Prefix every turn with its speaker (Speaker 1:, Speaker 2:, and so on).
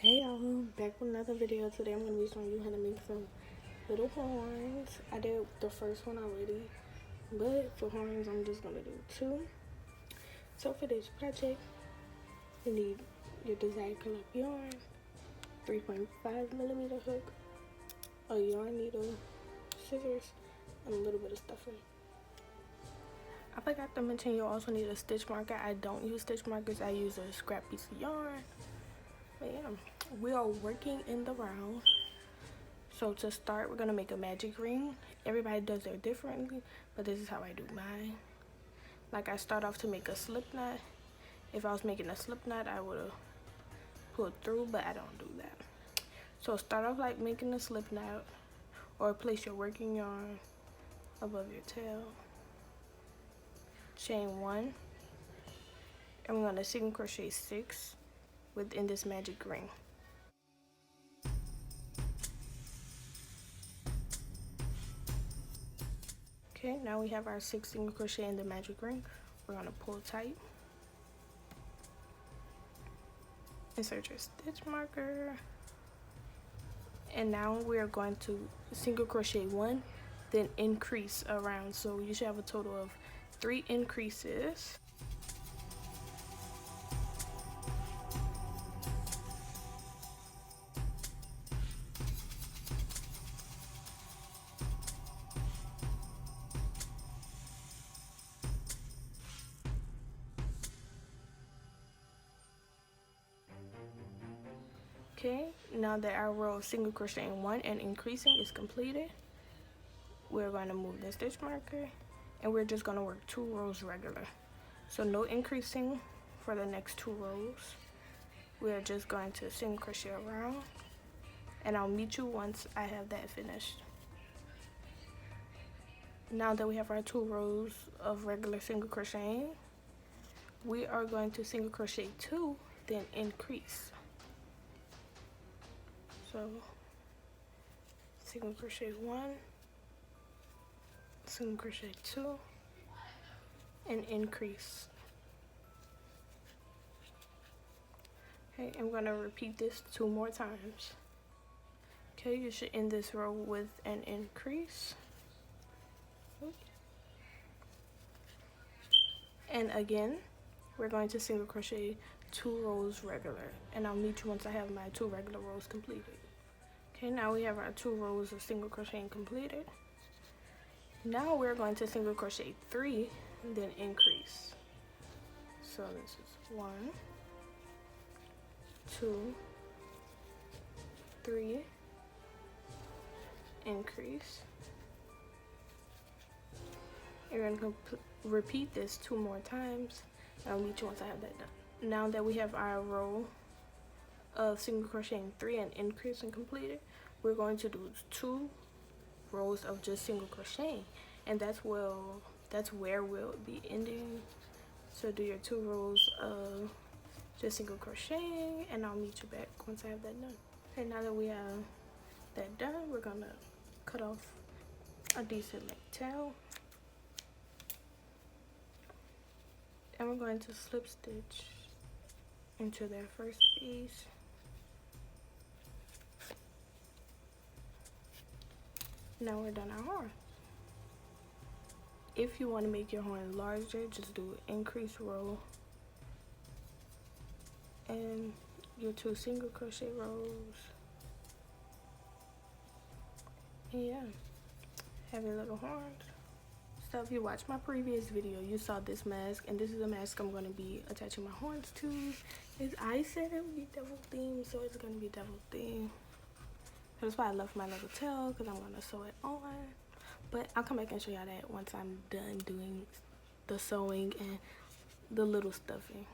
Speaker 1: Hey y'all, back with another video. Today I'm going to be showing you how to make some little horns. I did the first one already, but for horns I'm just going to do 2. So for this project, you need your desired color of yarn, 3.5mm hook, a yarn needle, scissors, and a little bit of stuffing. I forgot to mention you also need a stitch marker. I don't use stitch markers, I use a scrap piece of yarn. But yeah, we are working in the round. So to start, we're gonna make a magic ring. Everybody does it differently, but this is how I do mine. Like, I start off to make a slip knot. If I was making a slip knot, I would have pulled through, but I don't do that. So start off like making a slip knot, or place your working yarn above your tail. Chain 1, and we're gonna single crochet 6 within this magic ring. Okay, now we have our 6 single crochet in the magic ring. We're gonna pull tight, insert your stitch marker, and now we are going to single crochet 1, then increase around. So you should have a total of 3 increases. Okay, now that our row of single crocheting 1 and increasing is completed, we're going to move the stitch marker, and we're just going to work 2 rows regular. So no increasing for the next 2 rows. We are just going to single crochet around, and I'll meet you once I have that finished. Now that we have our 2 rows of regular single crocheting, we are going to single crochet 2, then increase. So single crochet 1, single crochet 2, and increase. Okay, I'm gonna repeat this 2 more times. Okay, you should end this row with an increase. And again, we're going to single crochet 2 rows regular, and I'll meet you once I have my 2 regular rows completed. Okay, now we have our 2 rows of single crocheting completed. Now we're going to single crochet 3, then increase. So this is 1, 2, 3, increase. You're going to repeat this 2 more times. I'll meet you once I have that done. Now that we have our row of single crocheting 3 and increasing completed, we're going to do 2 rows of just single crocheting, and that's where we'll be ending. So do your 2 rows of just single crocheting, and I'll meet you back once I have that done. Okay, now that we have that done, we're gonna cut off a decent length tail, and we're going to slip stitch into their first piece. Now we're done our horn. If you want to make your horn larger, just do increase row and your 2 single crochet rows. And yeah, have your little horns. So if you watched my previous video, you saw this mask, and this is a mask I'm going to be attaching my horns to. I said it would be devil themed, so it's going to be devil themed. That's why I left my little tail, because I'm going to sew it on. But I'll come back and show y'all that once I'm done doing the sewing and the little stuffing.